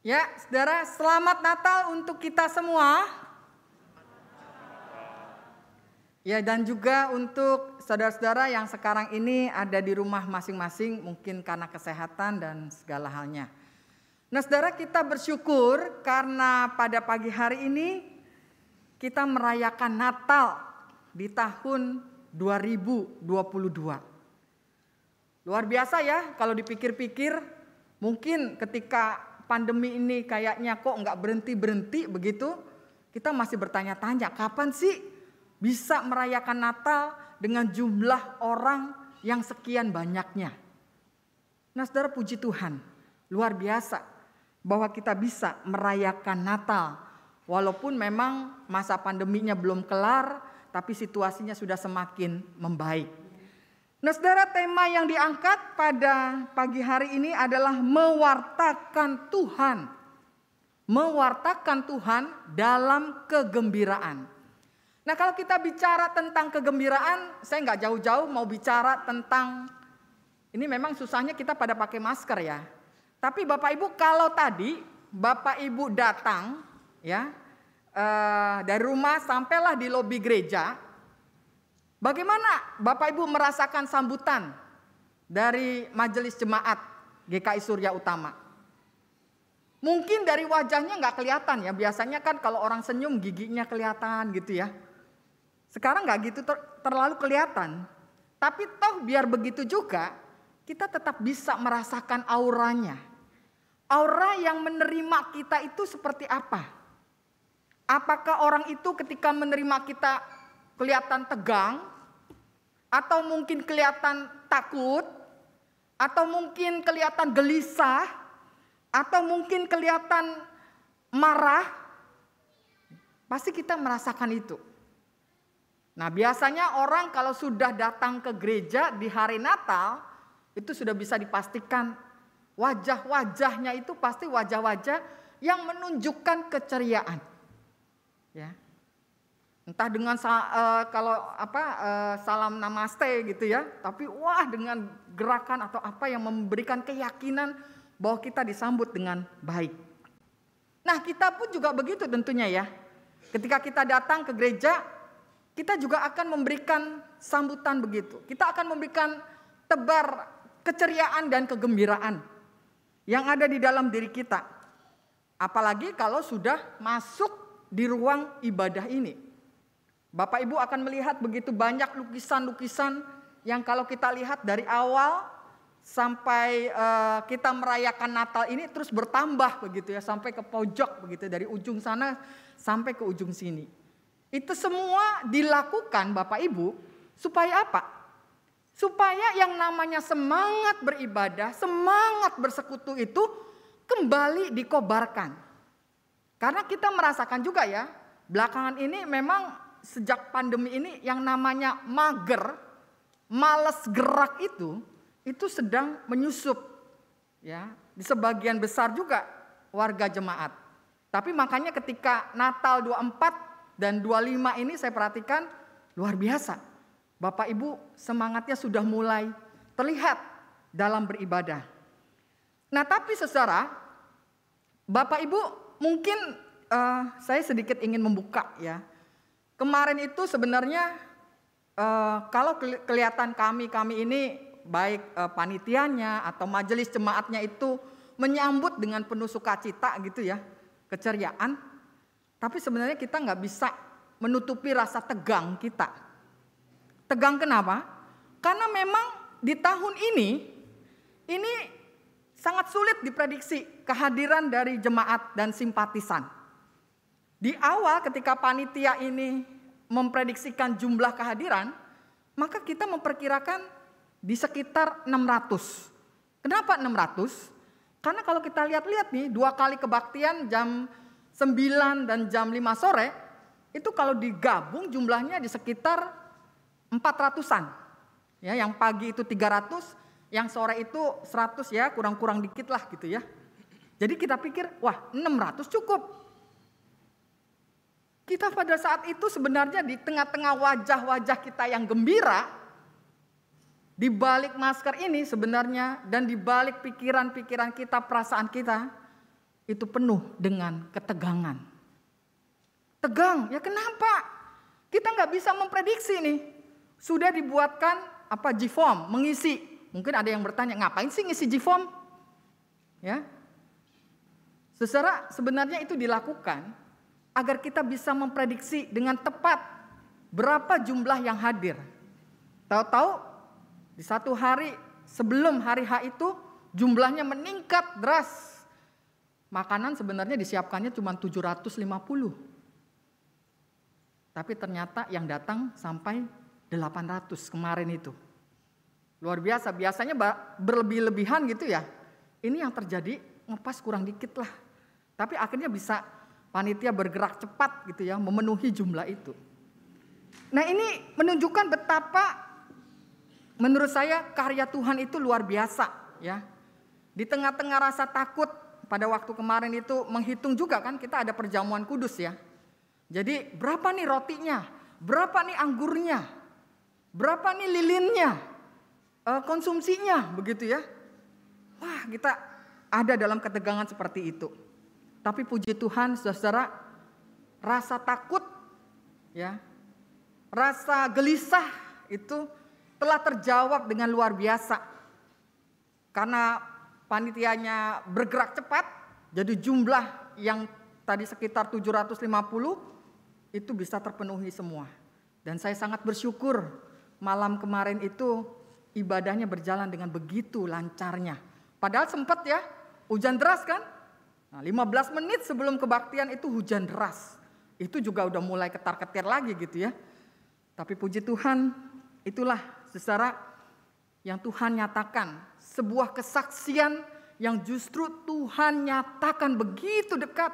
Ya, saudara, selamat Natal untuk kita semua. Ya, dan juga untuk saudara-saudara yang sekarang ini ada di rumah masing-masing, mungkin karena kesehatan dan segala halnya. Nah, saudara, kita bersyukur karena pada pagi hari ini kita merayakan Natal di tahun 2022. Luar biasa ya, kalau dipikir-pikir, mungkin ketika pandemi ini kayaknya kok nggak berhenti-berhenti begitu, kita masih bertanya-tanya kapan sih bisa merayakan Natal dengan jumlah orang yang sekian banyaknya. Nah, saudara, puji Tuhan, luar biasa bahwa kita bisa merayakan Natal. Walaupun memang masa pandeminya belum kelar, tapi situasinya sudah semakin membaik. Nah, saudara, tema yang diangkat pada pagi hari ini adalah mewartakan Tuhan. Mewartakan Tuhan dalam kegembiraan. Nah, kalau kita bicara tentang kegembiraan, saya nggak jauh-jauh mau bicara tentang, ini memang susahnya kita pada pakai masker ya. Tapi Bapak Ibu, kalau tadi Bapak Ibu datang ya dari rumah sampailah di lobi gereja, bagaimana Bapak Ibu merasakan sambutan dari majelis jemaat GKI Surya Utama? Mungkin dari wajahnya nggak kelihatan ya, biasanya kan kalau orang senyum giginya kelihatan gitu ya. Sekarang nggak gitu terlalu kelihatan. Tapi toh biar begitu juga, kita tetap bisa merasakan auranya. Aura yang menerima kita itu seperti apa? Apakah orang itu ketika menerima kita kelihatan tegang? Atau mungkin kelihatan takut? Atau mungkin kelihatan gelisah? Atau mungkin kelihatan marah? Pasti kita merasakan itu. Nah, biasanya orang kalau sudah datang ke gereja di hari Natal, itu sudah bisa dipastikan wajah-wajahnya itu pasti wajah-wajah yang menunjukkan keceriaan. Ya. Entah dengan salam namaste gitu ya, tapi wah dengan gerakan atau apa yang memberikan keyakinan bahwa kita disambut dengan baik. Nah, kita pun juga begitu tentunya ya. Ketika kita datang ke gereja, kita juga akan memberikan sambutan begitu. Kita akan memberikan tebar keceriaan dan kegembiraan yang ada di dalam diri kita. Apalagi kalau sudah masuk di ruang ibadah ini. Bapak Ibu akan melihat begitu banyak lukisan-lukisan yang kalau kita lihat dari awal sampai kita merayakan Natal ini terus bertambah begitu ya, sampai ke pojok begitu, dari ujung sana sampai ke ujung sini. Itu semua dilakukan Bapak Ibu supaya apa? Supaya yang namanya semangat beribadah, semangat bersekutu itu kembali dikobarkan. Karena kita merasakan juga ya, belakangan ini memang sejak pandemi ini yang namanya mager, malas gerak itu sedang menyusup ya, di sebagian besar juga warga jemaat. Tapi makanya ketika Natal 24 dan 25 ini saya perhatikan luar biasa. Bapak Ibu semangatnya sudah mulai terlihat dalam beribadah. Nah, tapi saudara, Bapak Ibu mungkin saya sedikit ingin membuka ya. Kemarin itu sebenarnya kalau kelihatan kami ini baik panitianya atau majelis jemaatnya itu menyambut dengan penuh sukacita gitu ya, keceriaan. Tapi sebenarnya kita nggak bisa menutupi rasa tegang kita. Tegang kenapa? Karena memang di tahun ini sangat sulit diprediksi kehadiran dari jemaat dan simpatisan. Di awal ketika panitia ini memprediksikan jumlah kehadiran, maka kita memperkirakan di sekitar 600. Kenapa 600? Karena kalau kita lihat-lihat nih, 2 kali kebaktian jam 9 dan jam 5 sore, itu kalau digabung jumlahnya di sekitar 400-an. Ya, yang pagi itu 300, yang sore itu 100 ya, kurang-kurang dikit lah gitu ya. Jadi kita pikir, wah 600 cukup. Kita pada saat itu sebenarnya di tengah-tengah wajah-wajah kita yang gembira, di balik masker ini sebenarnya dan di balik pikiran-pikiran kita, perasaan kita, itu penuh dengan ketegangan. Tegang, ya kenapa? Kita nggak bisa memprediksi nih. Sudah dibuatkan G-form, mengisi. Mungkin ada yang bertanya, ngapain sih ngisi G-form? Ya. Saudara, sebenarnya itu dilakukan agar kita bisa memprediksi dengan tepat berapa jumlah yang hadir. Tahu-tahu di satu hari sebelum hari H itu jumlahnya meningkat deras. Makanan sebenarnya disiapkannya cuma 750. Tapi ternyata yang datang sampai 800 kemarin itu. Luar biasa, biasanya berlebih-lebihan gitu ya. Ini yang terjadi ngepas kurang dikit lah. Tapi akhirnya bisa panitia bergerak cepat gitu ya, memenuhi jumlah itu. Nah ini menunjukkan betapa menurut saya karya Tuhan itu luar biasa ya. Di tengah-tengah rasa takut pada waktu kemarin itu menghitung juga kan kita ada perjamuan kudus ya. Jadi berapa nih rotinya, berapa nih anggurnya, berapa nih lilinnya, konsumsinya begitu ya. Wah kita ada dalam ketegangan seperti itu. Tapi puji Tuhan saudara, rasa takut ya, rasa gelisah itu telah terjawab dengan luar biasa. Karena panitianya bergerak cepat, jadi jumlah yang tadi sekitar 750 itu bisa terpenuhi semua. Dan saya sangat bersyukur malam kemarin itu ibadahnya berjalan dengan begitu lancarnya. Padahal sempat ya hujan deras kan. Nah, 15 menit sebelum kebaktian itu hujan deras. Itu juga udah mulai ketar-ketir lagi gitu ya. Tapi puji Tuhan itulah saudara yang Tuhan nyatakan. Sebuah kesaksian yang justru Tuhan nyatakan begitu dekat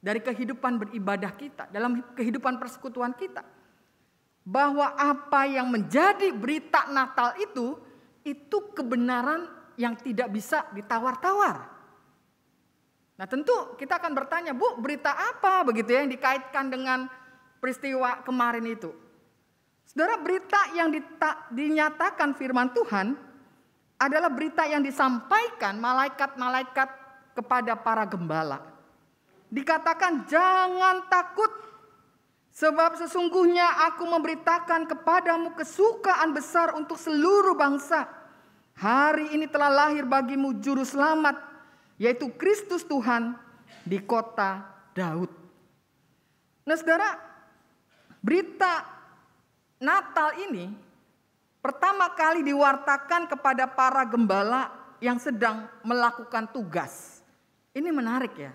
dari kehidupan beribadah kita, dalam kehidupan persekutuan kita. Bahwa apa yang menjadi berita Natal itu kebenaran yang tidak bisa ditawar-tawar. Nah tentu kita akan bertanya, Bu, berita apa begitu ya yang dikaitkan dengan peristiwa kemarin itu? Saudara, berita yang dinyatakan firman Tuhan adalah berita yang disampaikan malaikat-malaikat kepada para gembala. Dikatakan jangan takut, sebab sesungguhnya aku memberitakan kepadamu kesukaan besar untuk seluruh bangsa. Hari ini telah lahir bagimu juru selamat, yaitu Kristus Tuhan di kota Daud. Nah saudara, berita Natal ini pertama kali diwartakan kepada para gembala yang sedang melakukan tugas. Ini menarik ya.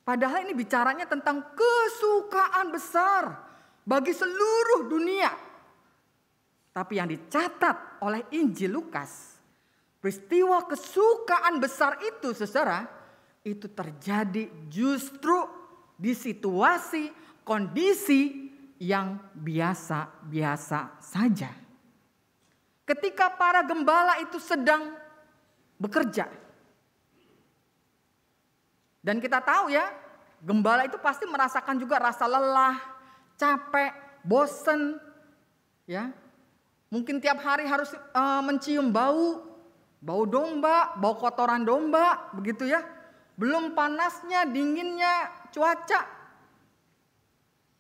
Padahal ini bicaranya tentang kesukaan besar bagi seluruh dunia. Tapi yang dicatat oleh Injil Lukas, peristiwa kesukaan besar itu saudara, itu terjadi justru di situasi, kondisi yang biasa-biasa saja. Ketika para gembala itu sedang bekerja. Dan kita tahu ya, gembala itu pasti merasakan juga rasa lelah, capek, bosen. Ya, mungkin tiap hari harus mencium bau domba, bau kotoran domba, begitu ya. Belum panasnya, dinginnya cuaca.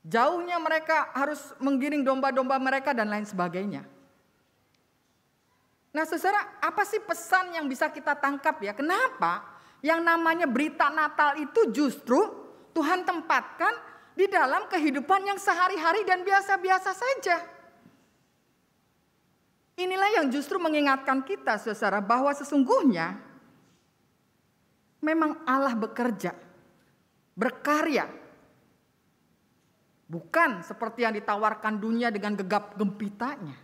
Jauhnya mereka harus menggiring domba-domba mereka dan lain sebagainya. Nah saudara, apa sih pesan yang bisa kita tangkap ya? Kenapa yang namanya berita Natal itu justru Tuhan tempatkan di dalam kehidupan yang sehari-hari dan biasa-biasa saja? Inilah yang justru mengingatkan kita saudara bahwa sesungguhnya memang Allah bekerja, berkarya. Bukan seperti yang ditawarkan dunia dengan gegap gempitanya.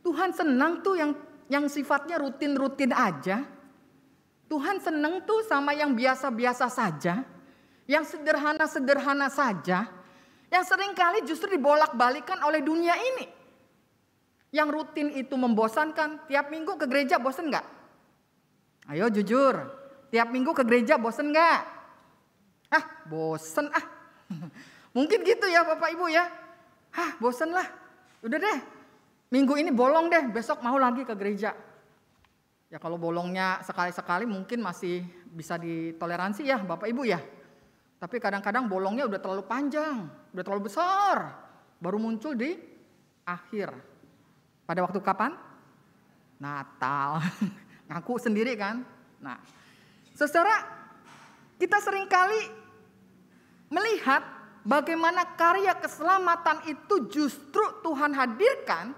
Tuhan senang tuh yang sifatnya rutin-rutin aja. Tuhan senang tuh sama yang biasa-biasa saja. Yang sederhana-sederhana saja. Yang seringkali justru dibolak-balikan oleh dunia ini. Yang rutin itu membosankan. Tiap minggu ke gereja bosan gak? Ayo jujur. Tiap minggu ke gereja bosan gak? Bosan ah. Mungkin gitu ya Bapak Ibu ya. Bosan lah. Udah deh. Minggu ini bolong deh. Besok mau lagi ke gereja. Ya kalau bolongnya sekali-sekali mungkin masih bisa ditoleransi ya Bapak Ibu ya. Tapi kadang-kadang bolongnya udah terlalu panjang, udah terlalu besar. Baru muncul di akhir. Pada waktu kapan? Natal. Ngaku sendiri kan. Nah, saudara, kita seringkali melihat bagaimana karya keselamatan itu justru Tuhan hadirkan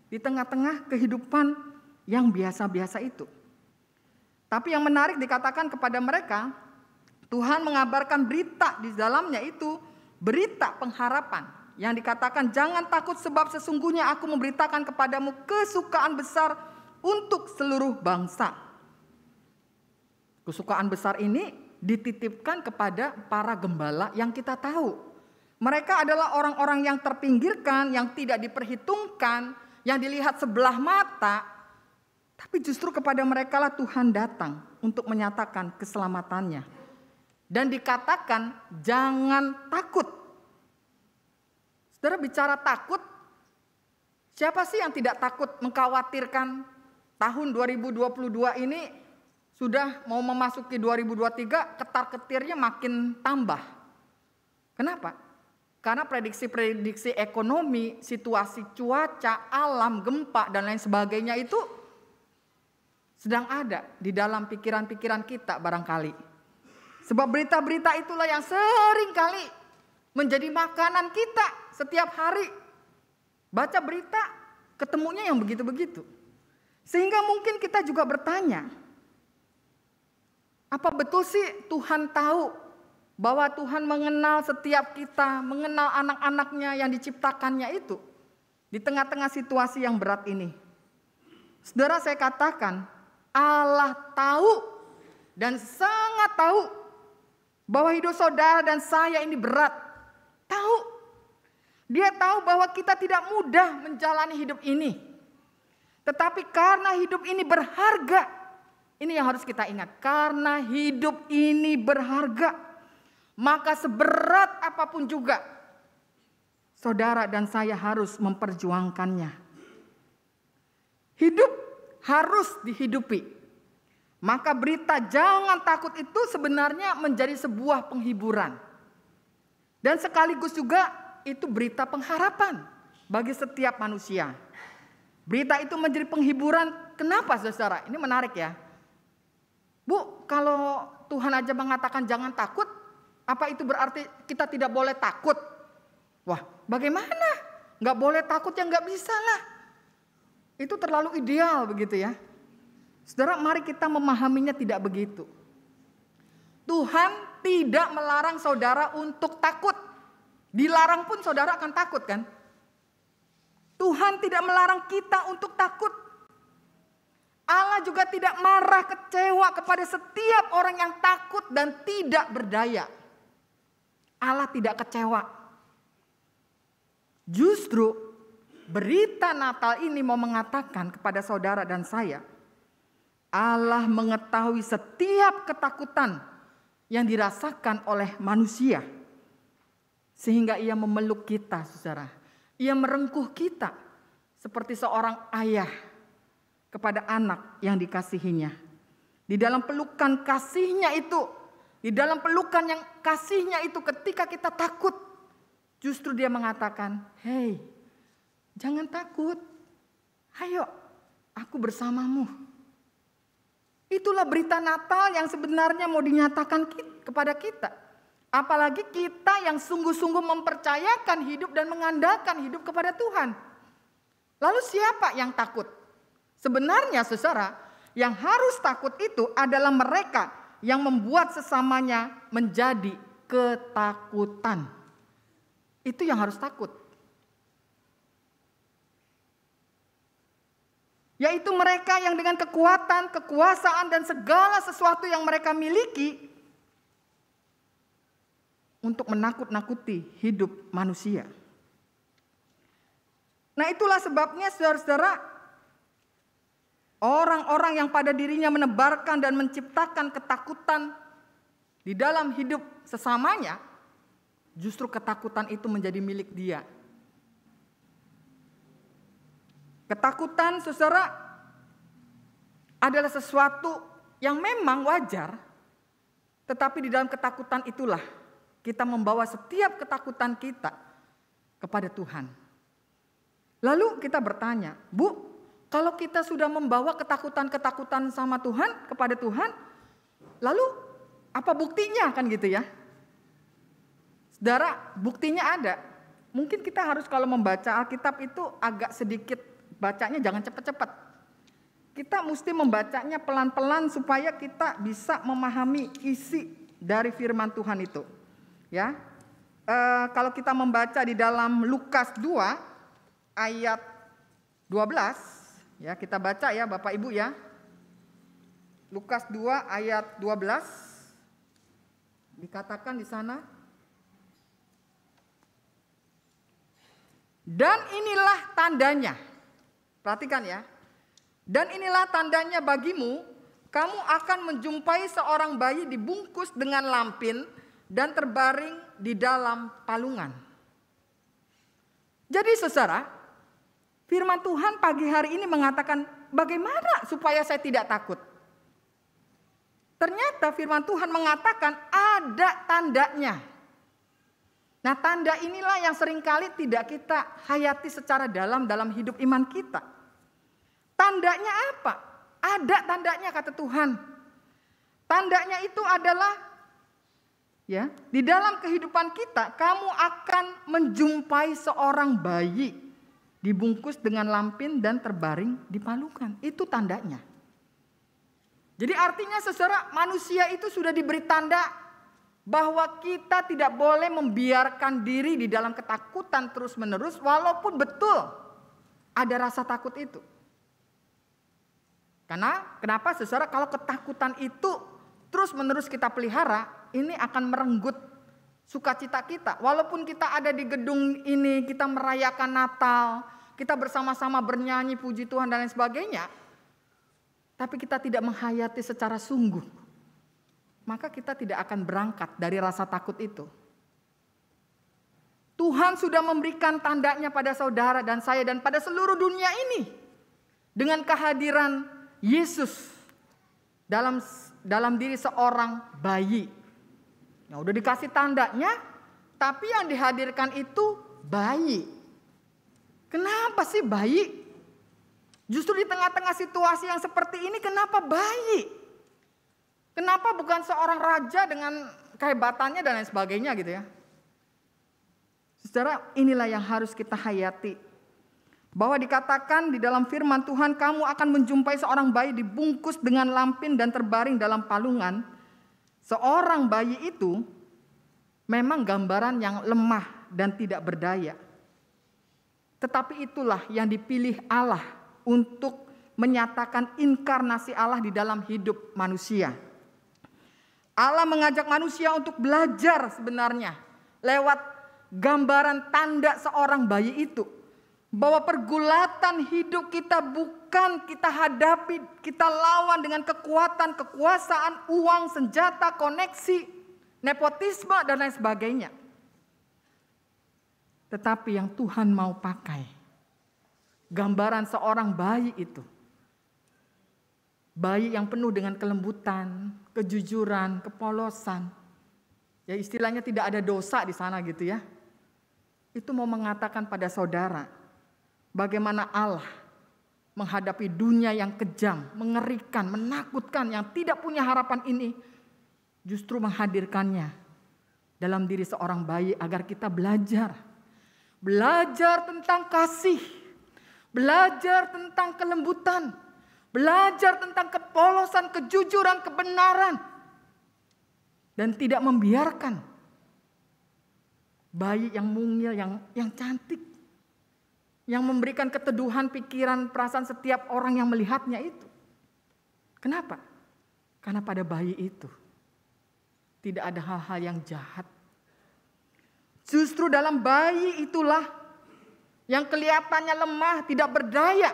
di tengah-tengah kehidupan yang biasa-biasa itu. Tapi yang menarik dikatakan kepada mereka, Tuhan mengabarkan berita di dalamnya itu berita pengharapan. Yang dikatakan jangan takut sebab sesungguhnya aku memberitakan kepadamu kesukaan besar untuk seluruh bangsa. Kesukaan besar ini dititipkan kepada para gembala yang kita tahu. Mereka adalah orang-orang yang terpinggirkan, yang tidak diperhitungkan, yang dilihat sebelah mata. Tapi justru kepada mereka lah Tuhan datang untuk menyatakan keselamatannya. Dan dikatakan jangan takut. Saudara bicara takut, siapa sih yang tidak takut mengkhawatirkan tahun 2022 ini sudah mau memasuki 2023, ketar-ketirnya makin tambah. Kenapa? Karena prediksi-prediksi ekonomi, situasi cuaca, alam, gempa, dan lain sebagainya itu sedang ada di dalam pikiran-pikiran kita barangkali. Sebab berita-berita itulah yang sering kali menjadi makanan kita setiap hari. Baca berita, ketemunya yang begitu-begitu. Sehingga mungkin kita juga bertanya, apa betul sih Tuhan tahu bahwa Tuhan mengenal setiap kita, mengenal anak-anaknya yang diciptakannya itu di tengah-tengah situasi yang berat ini? Saudara, saya katakan, Allah tahu dan sangat tahu bahwa hidup saudara dan saya ini berat. Tahu. Dia tahu bahwa kita tidak mudah menjalani hidup ini. Tetapi karena hidup ini berharga. Ini yang harus kita ingat. Karena hidup ini berharga. Maka seberat apapun juga saudara dan saya harus memperjuangkannya. Hidup harus dihidupi. Maka berita jangan takut itu sebenarnya menjadi sebuah penghiburan. Dan sekaligus juga itu berita pengharapan bagi setiap manusia. Berita itu menjadi penghiburan. Kenapa saudara? Ini menarik ya. Bu, kalau Tuhan aja mengatakan jangan takut, apa itu berarti kita tidak boleh takut? Wah, bagaimana? Nggak boleh takut ya nggak bisa lah. Itu terlalu ideal begitu ya. Saudara, mari kita memahaminya tidak begitu. Tuhan tidak melarang saudara untuk takut. Dilarang pun saudara akan takut kan? Tuhan tidak melarang kita untuk takut. Allah juga tidak marah, kecewa kepada setiap orang yang takut dan tidak berdaya. Allah tidak kecewa. Justru berita Natal ini mau mengatakan kepada saudara dan saya, Allah mengetahui setiap ketakutan yang dirasakan oleh manusia. Sehingga ia memeluk kita, saudara. Ia merengkuh kita seperti seorang ayah kepada anak yang dikasihinya. Di dalam pelukan kasihnya itu, di dalam pelukan yang kasihnya itu ketika kita takut, justru dia mengatakan, "Hei, jangan takut. Ayo, aku bersamamu." Itulah berita Natal yang sebenarnya mau dinyatakan kepada kita. Apalagi kita yang sungguh-sungguh mempercayakan hidup dan mengandalkan hidup kepada Tuhan. Lalu siapa yang takut? Sebenarnya saudara, yang harus takut itu adalah mereka yang membuat sesamanya menjadi ketakutan. Itu yang harus takut. Yaitu mereka yang dengan kekuatan, kekuasaan, dan segala sesuatu yang mereka miliki untuk menakut-nakuti hidup manusia. Nah, itulah sebabnya saudara-saudara, orang-orang yang pada dirinya menebarkan dan menciptakan ketakutan di dalam hidup sesamanya, justru ketakutan itu menjadi milik dia. Ketakutan, saudara, adalah sesuatu yang memang wajar, tetapi di dalam ketakutan itulah kita membawa setiap ketakutan kita kepada Tuhan. Lalu kita bertanya, Bu, kalau kita sudah membawa ketakutan-ketakutan sama Tuhan, kepada Tuhan, lalu apa buktinya kan gitu ya? Saudara, buktinya ada. Mungkin kita harus kalau membaca Alkitab itu agak sedikit bacanya jangan cepat-cepat. Kita mesti membacanya pelan-pelan supaya kita bisa memahami isi dari firman Tuhan itu. Ya, kalau kita membaca di dalam Lukas 2 ayat 12, ya kita baca ya Bapak Ibu ya. Lukas 2 ayat 12 dikatakan di sana. Dan inilah tandanya. Perhatikan ya. Dan inilah tandanya bagimu, kamu akan menjumpai seorang bayi dibungkus dengan lampin dan terbaring di dalam palungan. Jadi saudara, firman Tuhan pagi hari ini mengatakan bagaimana supaya saya tidak takut. Ternyata firman Tuhan mengatakan ada tandanya. Nah, tanda inilah yang seringkali tidak kita hayati secara dalam hidup iman kita. Tandanya apa? Ada tandanya kata Tuhan. Tandanya itu adalah ya, di dalam kehidupan kita kamu akan menjumpai seorang bayi dibungkus dengan lampin dan terbaring di palungan. Itu tandanya. Jadi artinya saudara, manusia itu sudah diberi tanda bahwa kita tidak boleh membiarkan diri di dalam ketakutan terus-menerus walaupun betul ada rasa takut itu. Karena kenapa saudara, kalau ketakutan itu terus-menerus kita pelihara, ini akan merenggut sukacita kita. Walaupun kita ada di gedung ini, kita merayakan Natal, kita bersama-sama bernyanyi puji Tuhan dan lain sebagainya, tapi kita tidak menghayati secara sungguh, maka kita tidak akan berangkat dari rasa takut itu. Tuhan sudah memberikan tandanya pada saudara dan saya dan pada seluruh dunia ini dengan kehadiran Yesus dalam diri seorang bayi. Nah, udah dikasih tandanya, tapi yang dihadirkan itu bayi. Kenapa sih bayi? Justru di tengah-tengah situasi yang seperti ini, kenapa bayi? Kenapa bukan seorang raja dengan kehebatannya dan lain sebagainya gitu ya. Saudara, inilah yang harus kita hayati. Bahwa dikatakan di dalam firman Tuhan, kamu akan menjumpai seorang bayi dibungkus dengan lampin dan terbaring dalam palungan. Seorang bayi itu memang gambaran yang lemah dan tidak berdaya. Tetapi itulah yang dipilih Allah untuk menyatakan inkarnasi Allah di dalam hidup manusia. Allah mengajak manusia untuk belajar sebenarnya lewat gambaran tanda seorang bayi itu. Bahwa pergulatan hidup kita bukan kita hadapi, kita lawan dengan kekuatan, kekuasaan, uang, senjata, koneksi, nepotisme dan lain sebagainya. Tetapi yang Tuhan mau pakai, gambaran seorang bayi itu. Bayi yang penuh dengan kelembutan, kejujuran, kepolosan. Ya istilahnya tidak ada dosa di sana gitu ya. Itu mau mengatakan pada saudara, bagaimana Allah menghadapi dunia yang kejam, mengerikan, menakutkan, yang tidak punya harapan ini. Justru menghadirkannya dalam diri seorang bayi agar kita belajar. Belajar tentang kasih, belajar tentang kelembutan, belajar tentang kepolosan, kejujuran, kebenaran. Dan tidak membiarkan bayi yang mungil, yang cantik, yang memberikan keteduhan pikiran, perasaan setiap orang yang melihatnya itu. Kenapa? Karena pada bayi itu tidak ada hal-hal yang jahat. Justru dalam bayi itulah yang kelihatannya lemah, tidak berdaya,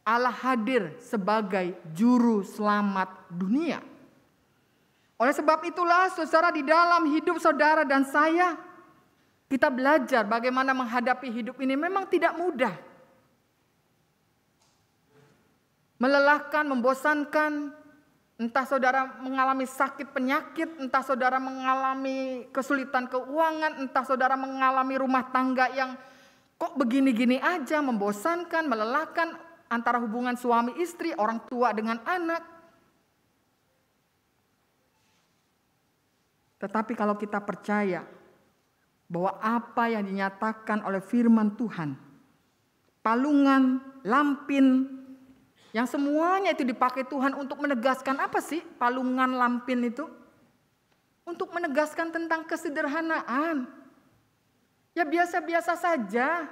Allah hadir sebagai juru selamat dunia. Oleh sebab itulah saudara, di dalam hidup saudara dan saya, kita belajar bagaimana menghadapi hidup ini memang tidak mudah. melelahkan, membosankan. Entah saudara mengalami sakit penyakit, entah saudara mengalami kesulitan keuangan, entah saudara mengalami rumah tangga yang kok begini-gini aja, membosankan, melelahkan, antara hubungan suami istri, orang tua dengan anak. Tetapi kalau kita percaya bahwa apa yang dinyatakan oleh firman Tuhan, palungan, lampin, yang semuanya itu dipakai Tuhan untuk menegaskan apa sih palungan, lampin itu? Untuk menegaskan tentang kesederhanaan. Ya biasa-biasa saja.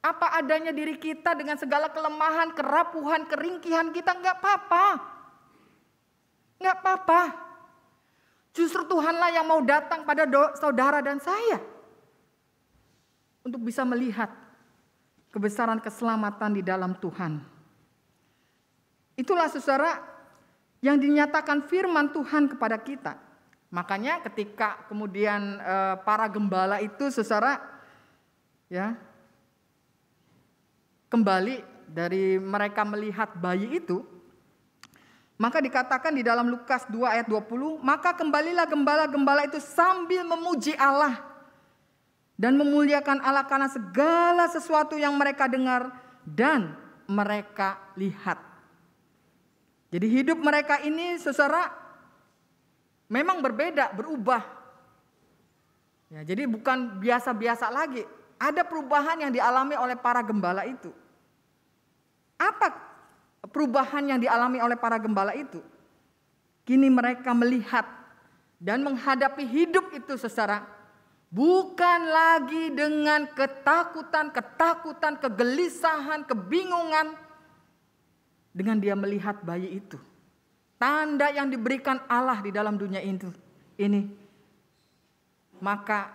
Apa adanya diri kita dengan segala kelemahan, kerapuhan, keringkihan kita, enggak apa-apa. Enggak apa-apa. Justru Tuhanlah yang mau datang pada saudara dan saya. Untuk bisa melihat kebesaran keselamatan di dalam Tuhan. Itulah saudara yang dinyatakan firman Tuhan kepada kita. Makanya ketika kemudian para gembala itu saudara ya kembali dari mereka melihat bayi itu, maka dikatakan di dalam Lukas 2 ayat 20, maka kembalilah gembala-gembala itu sambil memuji Allah dan memuliakan Allah karena segala sesuatu yang mereka dengar dan mereka lihat. Jadi hidup mereka ini saudara memang berbeda, berubah. Ya, jadi bukan biasa-biasa lagi. Ada perubahan yang dialami oleh para gembala itu. Apa perubahan yang dialami oleh para gembala itu? Kini mereka melihat dan menghadapi hidup itu saudara, bukan lagi dengan ketakutan, kegelisahan, kebingungan. Dengan dia melihat bayi itu. Tanda yang diberikan Allah di dalam dunia ini. Maka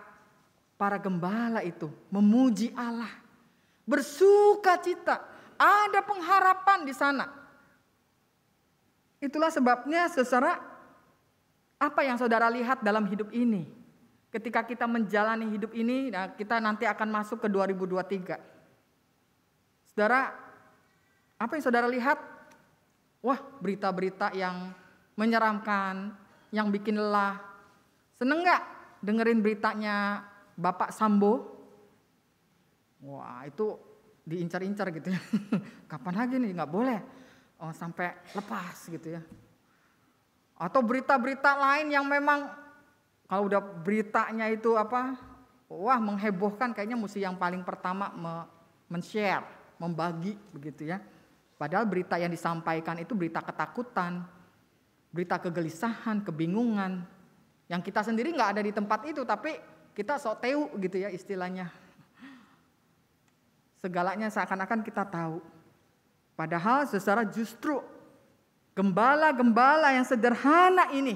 para gembala itu memuji Allah. Bersukacita. Ada pengharapan di sana. Itulah sebabnya saudara, apa yang saudara lihat dalam hidup ini. Ketika kita menjalani hidup ini, nah kita nanti akan masuk ke 2023. Saudara, apa yang saudara lihat? Wah, berita-berita yang menyeramkan, yang bikin lelah. Seneng gak dengerin beritanya Bapak Sambo? Wah, itu diincar-incar gitu ya. Kapan lagi nih? Gak boleh. Oh, sampai lepas gitu ya. Atau berita-berita lain yang memang kalau udah beritanya itu apa? Wah, menghebohkan, kayaknya mesti yang paling pertama men-share, membagi begitu ya. Padahal berita yang disampaikan itu berita ketakutan, berita kegelisahan, kebingungan. Yang kita sendiri gak ada di tempat itu, tapi kita sok tahu gitu ya istilahnya. Segalanya seakan-akan kita tahu. Padahal saudara justru gembala-gembala yang sederhana ini,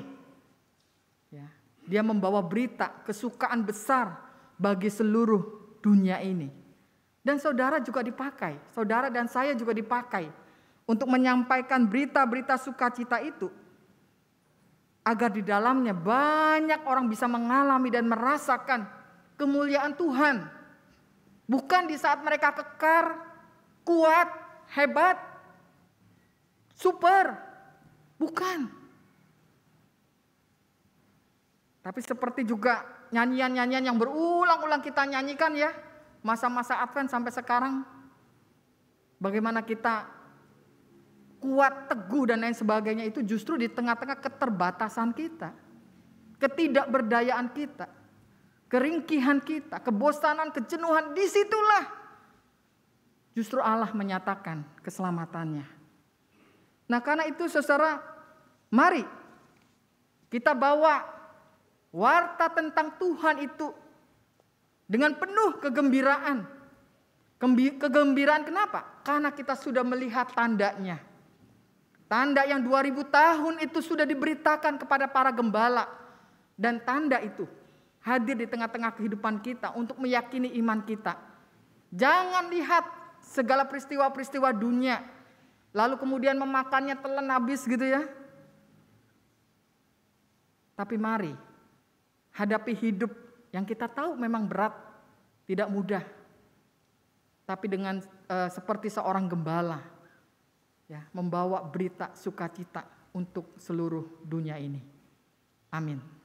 ya, dia membawa berita kesukaan besar bagi seluruh dunia ini. Dan saudara juga dipakai, saudara dan saya juga dipakai untuk menyampaikan berita-berita sukacita itu. Agar di dalamnya banyak orang bisa mengalami dan merasakan kemuliaan Tuhan. Bukan di saat mereka kekar, kuat, hebat, super. Bukan. Tapi seperti juga nyanyian-nyanyian yang berulang-ulang kita nyanyikan ya. Masa-masa Advent sampai sekarang, bagaimana kita kuat, teguh dan lain sebagainya itu justru di tengah-tengah keterbatasan kita, ketidakberdayaan kita, keringkihan kita, kebosanan, kejenuhan, disitulah justru Allah menyatakan keselamatannya. Nah karena itu saudara, mari kita bawa warta tentang Tuhan itu dengan penuh kegembiraan. Kegembiraan kenapa? Karena kita sudah melihat tandanya. Tanda yang 2000 tahun itu sudah diberitakan kepada para gembala. Dan tanda itu hadir di tengah-tengah kehidupan kita untuk meyakini iman kita. Jangan lihat segala peristiwa-peristiwa dunia, lalu kemudian memakannya telan habis gitu ya. Tapi mari hadapi hidup yang kita tahu memang berat, tidak mudah. Tapi dengan seperti seorang gembala, ya, membawa berita sukacita untuk seluruh dunia ini. Amin.